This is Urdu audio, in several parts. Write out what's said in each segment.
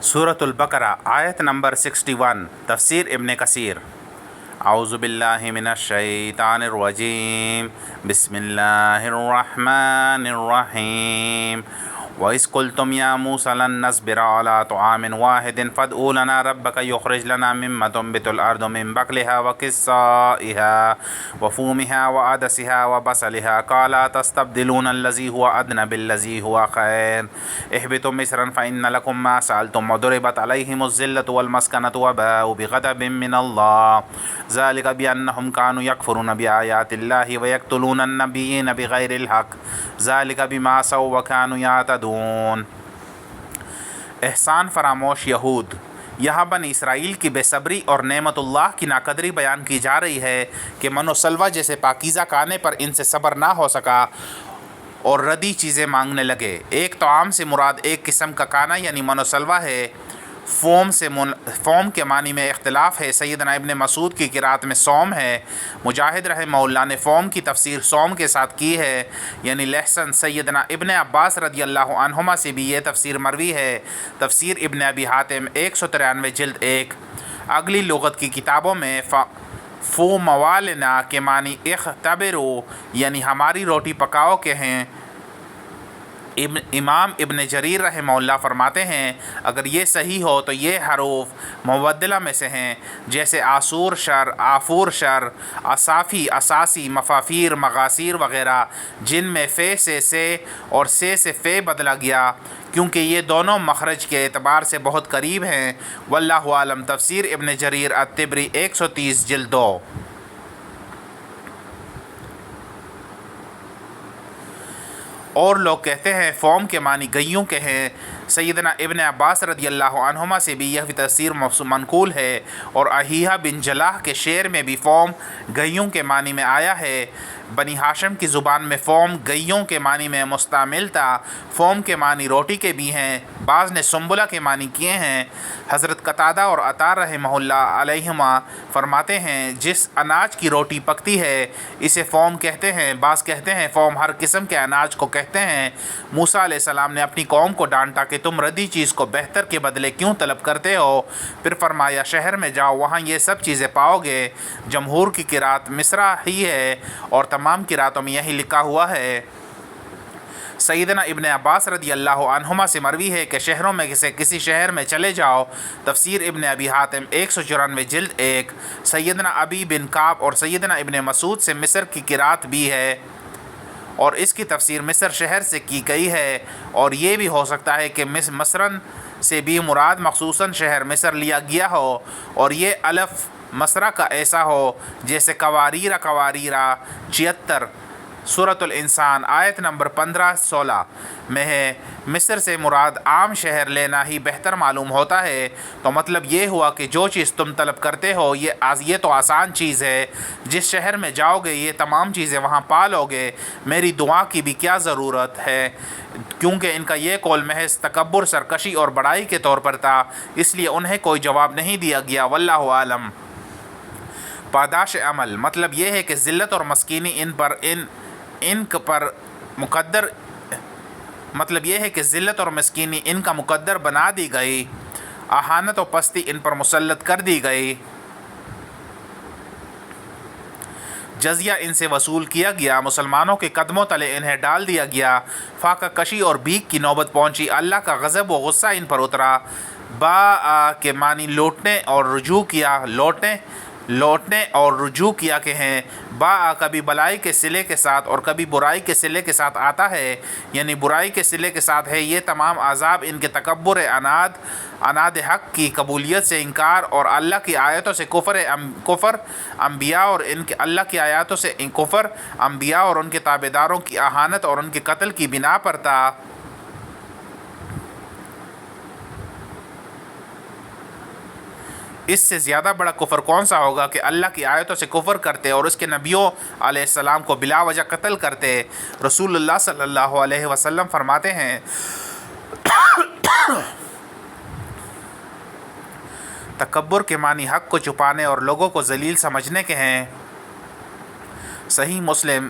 سورۃ البقرہ آیت نمبر 61 تفسیر ابن کثیر۔ اعوذ باللہ من الشیطان الرجیم، بسم اللہ الرحمن الرحیم۔ وَإِذْ قُلْتُمْ يَا مُوسَىٰ لَن نَّصْبِرَ عَلَىٰ طَعَامٍ وَاحِدٍ فَادْعُ لَنَا رَبَّكَ يُخْرِجْ لَنَا مِمَّا تُنبِتُ الْأَرْضُ مِن بَقْلِهَا وَقِثَّائِهَا وَفُومِهَا وَعَدَسِهَا وَبَصَلِهَا قَالَ أَتَسْتَبْدِلُونَ الَّذِي هُوَ أَدْنَىٰ بِالَّذِي هُوَ خَيْرٌ اهْبِطُوا مِصْرًا فَإِنَّ لَكُم مَّا سَأَلْتُمْ وَضُرِبَتْ عَلَيْهِمُ الذِّلَّةُ وَالْمَسْكَنَةُ وَبَاءُوا بِغَضَبٍ مِّنَ اللَّهِ ذَٰلِكَ بِأَنَّهُمْ كَانُوا يَكْفُرُونَ بِآيَاتِ اللَّهِ وَيَقْتُلُونَ النَّبِيِّينَ بِغَيْرِ الْحَقِّ ذَٰلِكَ بِمَا عَصَوا وَّكَانُوا يَعْتَدُونَ۔ احسان فراموش یہود۔ یہاں بنی اسرائیل کی بے صبری اور نعمت اللہ کی ناقدری بیان کی جا رہی ہے کہ من و سلوہ جیسے پاکیزہ کھانے پر ان سے صبر نہ ہو سکا اور ردی چیزیں مانگنے لگے۔ ایک طعام سے مراد ایک قسم کا کھانا یعنی من و سلوہ ہے۔ فوم کے معنی میں اختلاف ہے۔ سیدنا ابن مسعود کی قرأت میں سوم ہے۔ مجاہد رحمہ اللہ نے فوم کی تفسیر سوم کے ساتھ کی ہے یعنی لہسن۔ سیدنا ابن عباس رضی اللہ عنہما سے بھی یہ تفسیر مروی ہے۔ تفسیر ابن ابی حاتم 193 جلد 1۔ اگلی لغت کی کتابوں میں فو موالنا کے معنی اختبرو یعنی ہماری روٹی پکاؤ کے ہیں۔ امام ابن جریر رحمہ اللہ فرماتے ہیں اگر یہ صحیح ہو تو یہ حروف مبدلہ میں سے ہیں جیسے آسور شر، آفور شر، اصافی، اساسی، مفافیر، مغاسیر وغیرہ، جن میں فے سے اور سے فے بدلا گیا کیونکہ یہ دونوں مخرج کے اعتبار سے بہت قریب ہیں۔ واللہ عالم۔ تفسیر ابن جریر الطبری 130 جلد 2۔ اور لوگ کہتے ہیں فوم کے معنی گئیوں کے ہیں۔ سیدنا ابن عباس رضی اللہ عنہما سے بھی یہ تفسیر منقول ہے اور اہیہ بن جلاح کے شعر میں بھی فوم گئیوں کے معنی میں آیا ہے۔ بنی ہاشم کی زبان میں فوم گئیوں کے معنی میں مستعمل تھا۔ فوم کے معنی روٹی کے بھی ہیں، بعض نے سنبلہ کے معنی کیے ہیں۔ حضرت قتادہ اور عطا رحمہ اللہ علیہما فرماتے ہیں جس اناج کی روٹی پکتی ہے اسے فوم کہتے ہیں۔ بعض کہتے ہیں فوم ہر قسم کے اناج کو کہتے ہیں۔ موسیٰ علیہ السلام نے اپنی قوم کو ڈانٹا کہ تم ردی چیز کو بہتر کے بدلے کیوں طلب کرتے ہو؟ پھر فرمایا شہر میں جاؤ وہاں یہ سب چیزیں پاؤ گے۔ جمہور کی قرأت مصرع ہی ہے اور تمام قرأتوں میں یہی لکھا ہوا ہے۔ سیدنا ابن عباس رضی اللہ عنہما سے مروی ہے کہ شہروں میں سے کسی شہر میں چلے جاؤ۔ تفسیر ابن ابی حاتم 194 جلد 1۔ سیدنا ابی بن کعب اور سیدنا ابن مسعود سے مصر کی قرأت بھی ہے اور اس کی تفسیر مصر شہر سے کی گئی ہے، اور یہ بھی ہو سکتا ہے کہ مصرن سے بھی مراد مخصوصاً شہر مصر لیا گیا ہو اور یہ الف مصرع کا ایسا ہو جیسے قواریرا 76۔ سورۃ الانسان آیت نمبر 15-16 میں ہے۔ مصر سے مراد عام شہر لینا ہی بہتر معلوم ہوتا ہے، تو مطلب یہ ہوا کہ جو چیز تم طلب کرتے ہو یہ تو آسان چیز ہے، جس شہر میں جاؤ گے یہ تمام چیزیں وہاں پا لو گے، میری دعا کی بھی کیا ضرورت ہے؟ کیونکہ ان کا یہ قول محض تکبر، سرکشی اور بڑائی کے طور پر تھا، اس لیے انہیں کوئی جواب نہیں دیا گیا۔ واللہ عالم۔ پاداش عمل مطلب یہ ہے کہ ذلت اور مسکینی ان کا مقدر بنا دی گئی، اہانت و پستی ان پر مسلط کر دی گئی، جزیہ ان سے وصول کیا گیا، مسلمانوں کے قدموں تلے انہیں ڈال دیا گیا، فاقہ کشی اور بھیک کی نوبت پہنچی، اللہ کا غضب و غصہ ان پر اترا۔ با کے معنی لوٹنے اور رجوع کیا کہ ہیں۔ با کبھی بلائی کے صلے کے ساتھ اور کبھی برائی کے صلے کے ساتھ آتا ہے، یعنی برائی کے صلے کے ساتھ ہے۔ یہ تمام عذاب ان کے تکبر، عناد حق کی قبولیت سے انکار اور اللہ کی آیتوں سے کفر، انبیاء اور ان کے اللہ کی آیاتوں سے کفر، انبیاء اور ان کے تابعداروں کی اہانت اور ان کے قتل کی بنا پر تھا۔ اس سے زیادہ بڑا کفر کون سا ہوگا کہ اللہ کی آیتوں سے کفر کرتے اور اس کے نبیوں علیہ السلام کو بلا وجہ قتل کرتے۔ رسول اللہ صلی اللہ علیہ وسلم فرماتے ہیں تکبر کے معنی حق کو چھپانے اور لوگوں کو ذلیل سمجھنے کے ہیں۔ صحیح مسلم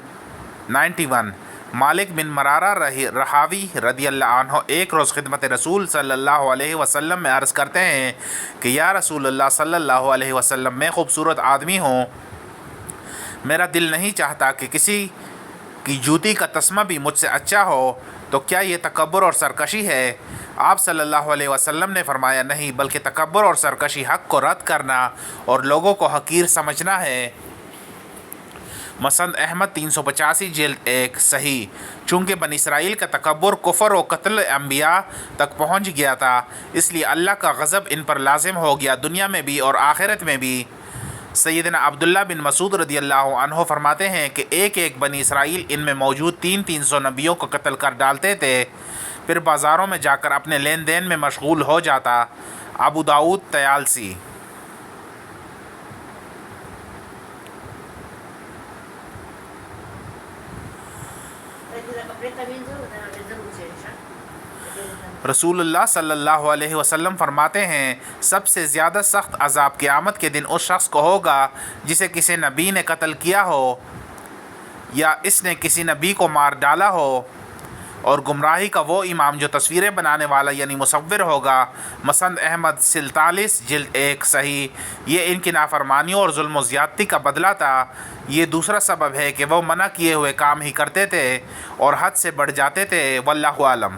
91۔ مالک بن مرارہ رحاوی رضی اللہ عنہ ایک روز خدمت رسول صلی اللہ علیہ وسلم میں عرض کرتے ہیں کہ یا رسول اللہ صلی اللہ علیہ وسلم، میں خوبصورت آدمی ہوں، میرا دل نہیں چاہتا کہ کسی کی جوتی کا تسمہ بھی مجھ سے اچھا ہو، تو کیا یہ تکبر اور سرکشی ہے؟ آپ صلی اللہ علیہ وسلم نے فرمایا نہیں، بلکہ تکبر اور سرکشی حق کو رد کرنا اور لوگوں کو حقیر سمجھنا ہے۔ مسند احمد 385 جلد 1 صحیح۔ چونکہ بنی اسرائیل کا تکبر کفر و قتل انبیاء تک پہنچ گیا تھا، اس لیے اللہ کا غضب ان پر لازم ہو گیا، دنیا میں بھی اور آخرت میں بھی۔ سیدنا عبداللہ بن مسعود رضی اللہ عنہ فرماتے ہیں کہ ایک بنی اسرائیل ان میں موجود 300 نبیوں کو قتل کر ڈالتے تھے، پھر بازاروں میں جا کر اپنے لین دین میں مشغول ہو جاتا۔ ابو داؤد طیالسی۔ رسول اللہ صلی اللہ علیہ وسلم فرماتے ہیں سب سے زیادہ سخت عذاب قیامت کے دن اس شخص کو ہوگا جسے کسی نبی نے قتل کیا ہو یا اس نے کسی نبی کو مار ڈالا ہو، اور گمراہی کا وہ امام جو تصویریں بنانے والا یعنی مصور ہوگا۔ مسند احمد 47 جلد 1 صحیح۔ یہ ان کی نافرمانیوں اور ظلم و زیادتی کا بدلہ تھا۔ یہ دوسرا سبب ہے کہ وہ منع کیے ہوئے کام ہی کرتے تھے اور حد سے بڑھ جاتے تھے۔ واللہ عالم۔